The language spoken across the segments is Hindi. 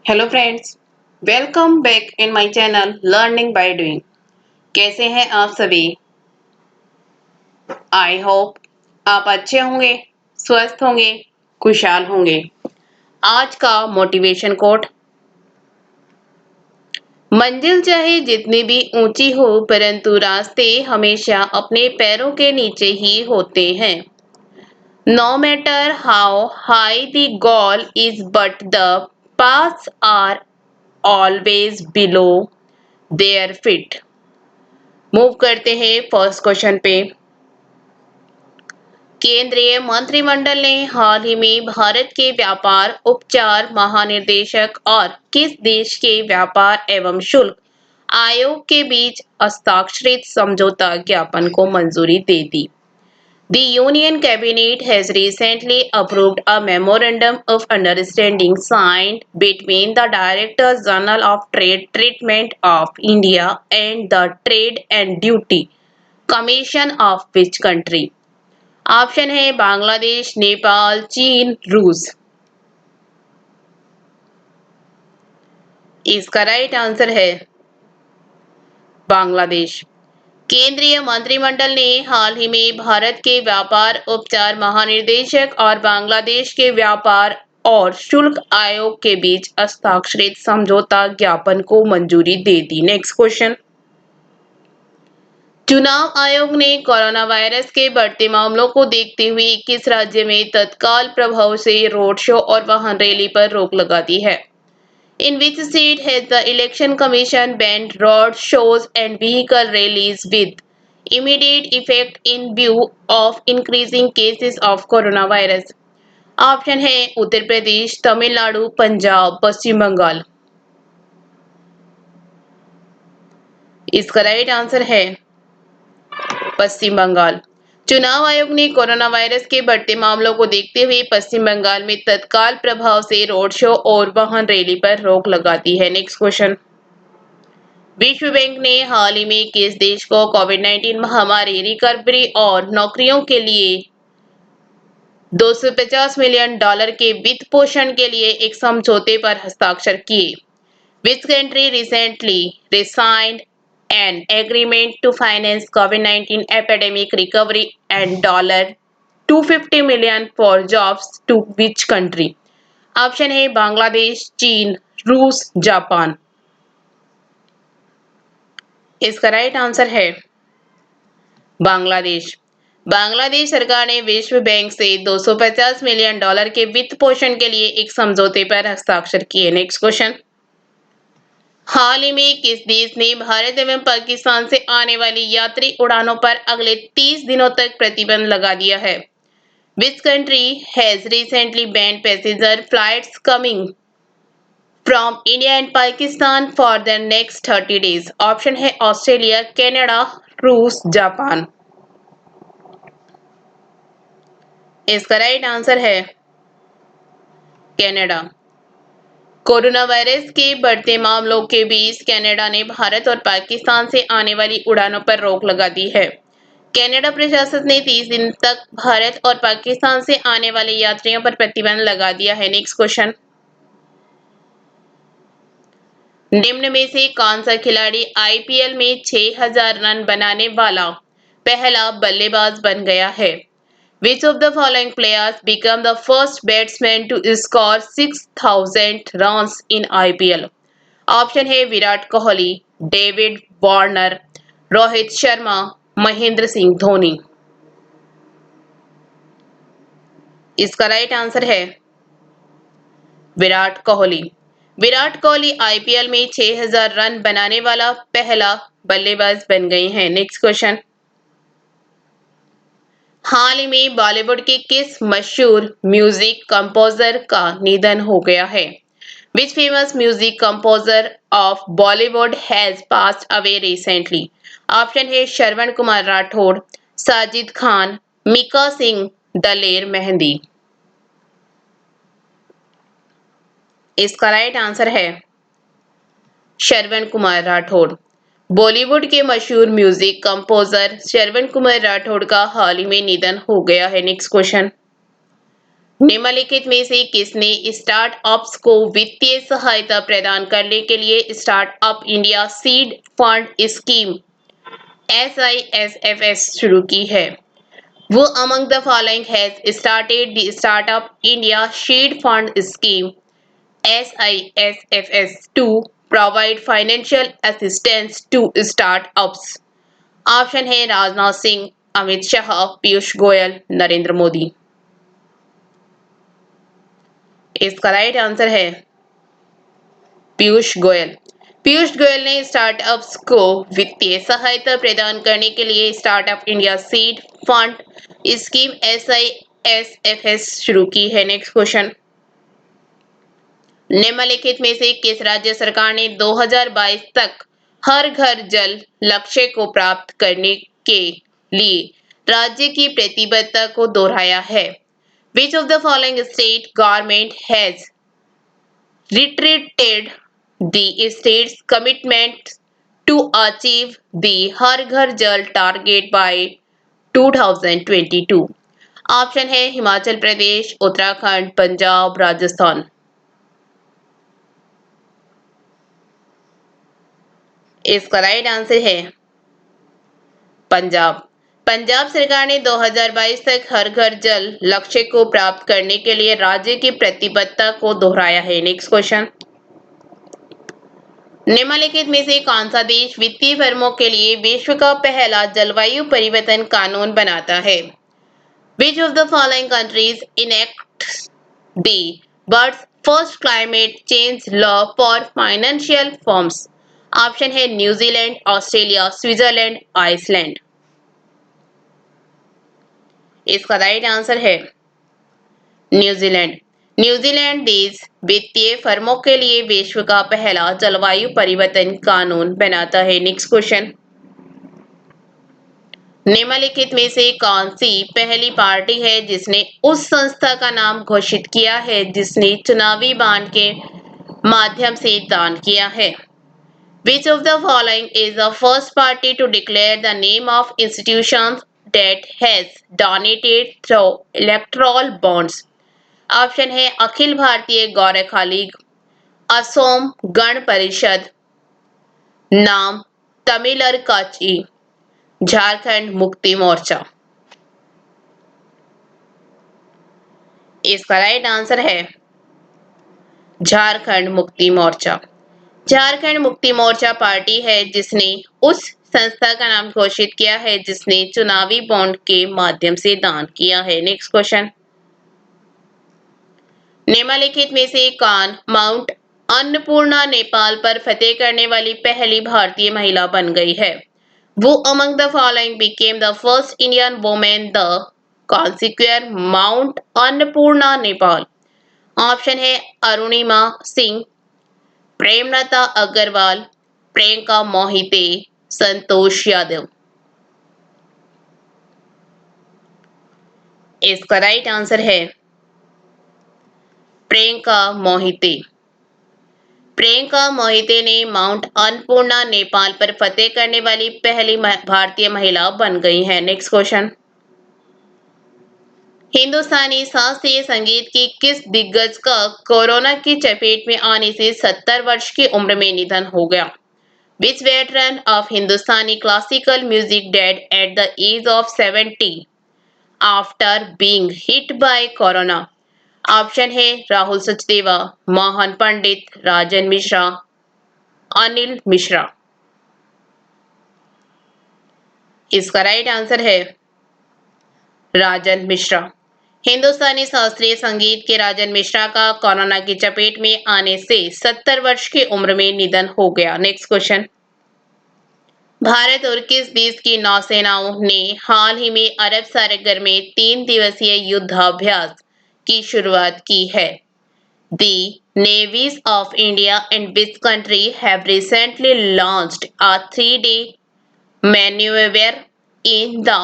Hello friends, welcome back in my channel learning by doing. कैसे हैं आप सभी? आई होप आप अच्छे होंगे, स्वस्थ होंगे, खुशहाल होंगे। आज का मोटिवेशन कोट: मंजिल चाहे जितनी भी ऊंची हो, परंतु रास्ते हमेशा अपने पैरों के नीचे ही होते हैं। No matter how high the goal is, but the paths are always below their feet. Move करते हैं फर्स्ट क्वेश्चन पे। केंद्रीय मंत्रिमंडल ने हाल ही में भारत के व्यापार उपचार महानिदेशक और किस देश के व्यापार एवं शुल्क आयोग के बीच हस्ताक्षरित समझौता ज्ञापन को मंजूरी दे दी? The Union Cabinet has recently approved a Memorandum of Understanding signed between the Director General of Trade Treatment of India and the Trade and Duty Commission of which country? Option है बांग्लादेश, नेपाल, चीन, रूस। इसका राइट आंसर है बांग्लादेश। केंद्रीय मंत्रिमंडल ने हाल ही में भारत के व्यापार उपचार महानिदेशक और बांग्लादेश के व्यापार और शुल्क आयोग के बीच हस्ताक्षरित समझौता ज्ञापन को मंजूरी दे दी। Next question. चुनाव आयोग ने कोरोना वायरस के बढ़ते मामलों को देखते हुए किस राज्य में तत्काल प्रभाव से रोड शो और वाहन रैली पर रोक लगा दी है? In which state has the Election Commission banned road shows and vehicle rallies with immediate effect in view of increasing cases of coronavirus? Option है उत्तर प्रदेश, तमिलनाडु, पंजाब, पश्चिम बंगाल। इसका राइट आंसर है पश्चिम बंगाल। चुनाव आयोग ने कोरोना वायरस के बढ़ते मामलों को देखते हुए पश्चिम बंगाल में तत्काल प्रभाव से रोड शो और वाहन रैली पर रोक लगा दी है। Next question. विश्व बैंक ने हाल ही में किस देश को कोविड-19 महामारी रिकवरी और नौकरियों के लिए $250 मिलियन के वित्त पोषण के लिए एक समझौते पर हस्ताक्षर किए? Which country recently signed an agreement to finance COVID-19 epidemic recovery and $250 million for jobs to which country? Option है बांग्लादेश, चीन, रूस, जापान। इसका राइट आंसर है बांग्लादेश। बांग्लादेश सरकार ने विश्व बैंक से $250 मिलियन के वित्त पोषण के लिए एक समझौते पर हस्ताक्षर किए। Next question. हाल ही में किस देश ने भारत एवं पाकिस्तान से आने वाली यात्री उड़ानों पर अगले 30 दिनों तक प्रतिबंध लगा दिया है? Which country has recently banned passenger flights coming from India and Pakistan for the next 30 days? Option है ऑस्ट्रेलिया, कनाडा, रूस, जापान। इसका राइट आंसर है कनाडा। कोरोना वायरस के बढ़ते मामलों के बीच कनाडा ने भारत और पाकिस्तान से आने वाली उड़ानों पर रोक लगा दी है। कनाडा प्रशासन ने 30 दिन तक भारत और पाकिस्तान से आने वाले यात्रियों पर प्रतिबंध लगा दिया है। Next question. निम्न में से कौन सा खिलाड़ी आईपीएल में 6000 रन बनाने वाला पहला बल्लेबाज बन गया है? Which of the following players became the first batsman to score 6000 runs in IPL? Option है विराट कोहली, डेविड वार्नर, रोहित शर्मा, महेंद्र सिंह धोनी। इसका राइट आंसर है विराट कोहली। विराट कोहली आईपीएल में 6000 रन बनाने वाला पहला बल्लेबाज बन गए हैं। Next question. हाल ही में बॉलीवुड के किस मशहूर म्यूजिक कंपोजर का निधन हो गया है? Which famous music composer of Bollywood has passed away recently? Option है श्रवण कुमार राठौड़, साजिद खान, मीका सिंह, दलेर मेहंदी। इसका राइट आंसर है श्रवण कुमार राठौड़। बॉलीवुड के मशहूर म्यूजिक कंपोजर श्रवण कुमार राठौड़ का हाल ही में निधन हो गया है। Next question. निम्नलिखित में से किसने स्टार्टअप्स को वित्तीय सहायता प्रदान करने के लिए startup India seed fund scheme SISFS शुरू की है? Who among the following has started the Startup India Seed Fund Scheme SISFS to provide financial assistance to startups? Option है राजनाथ सिंह, अमित शाह, पीयूष गोयल, नरेंद्र मोदी। इसका राइट आंसर है पीयूष गोयल। पीयूष गोयल ने स्टार्टअप्स को वित्तीय सहायता प्रदान करने के लिए startup India seed fund scheme SISFS शुरू की है। नेक्स्ट क्वेश्चन, निम्नलिखित में से किस राज्य सरकार ने 2022 तक हर घर जल लक्ष्य को प्राप्त करने के लिए राज्य की प्रतिबद्धता को दोहराया है? Which of the following state government has reiterated the state's commitment to achieve the हर घर जल टारगेट by 2022? ऑप्शन है हिमाचल प्रदेश, उत्तराखंड, पंजाब, राजस्थान। इसका राइट आंसर है पंजाब। पंजाब सरकार ने 2022 तक हर घर जल लक्ष्य को प्राप्त करने के लिए राज्य की प्रतिबद्धता को दोहराया है। नेक्स्ट क्वेश्चन, निम्नलिखित में से कौन सा देश वित्तीय फर्मों के लिए विश्व का पहला जलवायु परिवर्तन कानून बनाता है? Which of the following countries enacts the world's first climate change law for financial firms? Option है न्यूजीलैंड, ऑस्ट्रेलिया, स्विट्जरलैंड, आइसलैंड। इसका राइट आंसर है न्यूजीलैंड। न्यूजीलैंड देश वित्तीय फर्मों के लिए विश्व का पहला जलवायु परिवर्तन कानून बनाता है। नेक्स्ट क्वेश्चन, निम्नलिखित में से कौन सी पहली पार्टी है जिसने उस संस्था का नाम घोषित किया है जिसने चुनावी बॉन्ड के माध्यम से दान किया है? Which of the following is the first party to declare the name of institutions that has donated through electoral bonds? Option है अखिल भारतीय गोरखा लीग, असोम गण परिषद, नाम तमिलर काची, झारखंड मुक्ति मोर्चा। इसका राइट आंसर है झारखंड मुक्ति मोर्चा। झारखंड मुक्ति मोर्चा पार्टी है जिसने उस संस्था का नाम घोषित किया है जिसने चुनावी बॉन्ड के माध्यम से दान किया है। नेक्स्ट क्वेश्चन, निम्नलिखित में से कौन माउंट अन्नपूर्णा नेपाल पर फतेह करने वाली पहली भारतीय महिला बन गई है? Who among the following became the first Indian woman the conquer Mount Annapurna Nepal? Option है अरुणिमा सिंह, प्रेमलता अग्रवाल, प्रियंका मोहिते, संतोष यादव। इसका राइट आंसर है प्रियंका मोहिते। प्रियंका मोहिते ने माउंट अन्नपूर्णा नेपाल पर फतेह करने वाली पहली भारतीय महिला बन गई है। नेक्स्ट क्वेश्चन, हिंदुस्तानी शास्त्रीय संगीत की किस दिग्गज का कोरोना की चपेट में आने से 70 वर्ष की उम्र में निधन हो गया? Which veteran of Hindustani classical music died at the age of 70 after being hit by corona? Option है राहुल सचदेवा, मोहन पंडित, राजन मिश्रा, अनिल मिश्रा। इसका राइट आंसर है राजन मिश्रा। हिंदुस्तानी शास्त्रीय संगीत के राजन मिश्रा का कोरोना की चपेट में आने से 70 वर्ष की उम्र में निधन हो गया। नेक्स्ट क्वेश्चन, भारत और किस देश की नौसेनाओं ने हाल ही में अरब सागर में 3 दिवसीय युद्धाभ्यास की शुरुआत की है? The navies of India and which country have recently launched a 3-day maneuver in the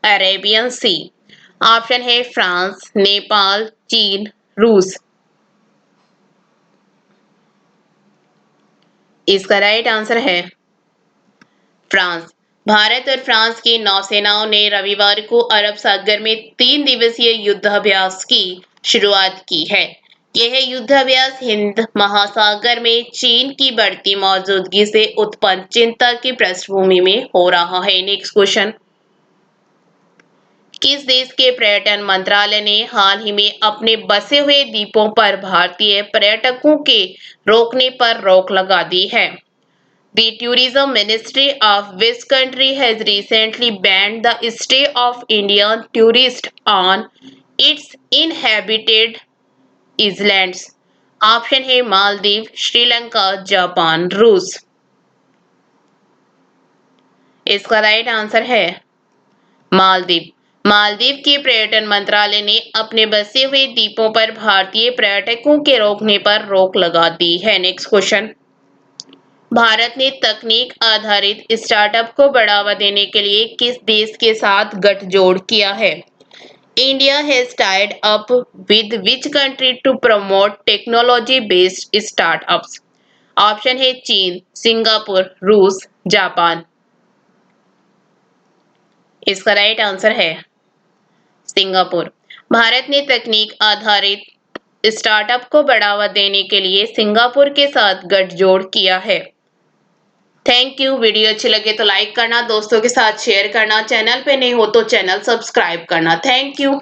Arabian Sea? Option है फ्रांस, नेपाल, चीन, रूस। इसका राइट आंसर है फ्रांस। भारत और फ्रांस की नौसेनाओं ने रविवार को अरब सागर में 3 दिवसीय युद्धाभ्यास की शुरुआत की है। यह युद्धाभ्यास हिंद महासागर में चीन की बढ़ती मौजूदगी से उत्पन्न चिंता की पृष्ठभूमि में हो रहा है। नेक्स्ट क्वेश्चन, किस देश के पर्यटन मंत्रालय ने हाल ही में अपने बसे हुए द्वीपों पर भारतीय पर्यटकों के रोकने पर रोक लगा दी है? The Tourism Ministry of which country has recently banned the stay of Indian tourists on its inhabited islands? Option है मालदीव, श्रीलंका, जापान, रूस। इसका राइट आंसर है मालदीव। मालदीव के पर्यटन मंत्रालय ने अपने बसे हुए द्वीपों पर भारतीय पर्यटकों के रोकने पर रोक लगा दी है। नेक्स्ट क्वेश्चन, भारत ने तकनीक आधारित स्टार्टअप को बढ़ावा देने के लिए किस देश के साथ गठजोड़ किया है? India has tied up with which country to promote technology based startups? Option है चीन, सिंगापुर, रूस, जापान। इसका राइट आंसर है सिंगापुर। भारत ने तकनीक आधारित स्टार्टअप को बढ़ावा देने के लिए सिंगापुर के साथ गठजोड़ किया है। Thank you. वीडियो अच्छी लगे तो लाइक करना, दोस्तों के साथ शेयर करना, चैनल पे नहीं हो तो चैनल सब्सक्राइब करना। Thank you.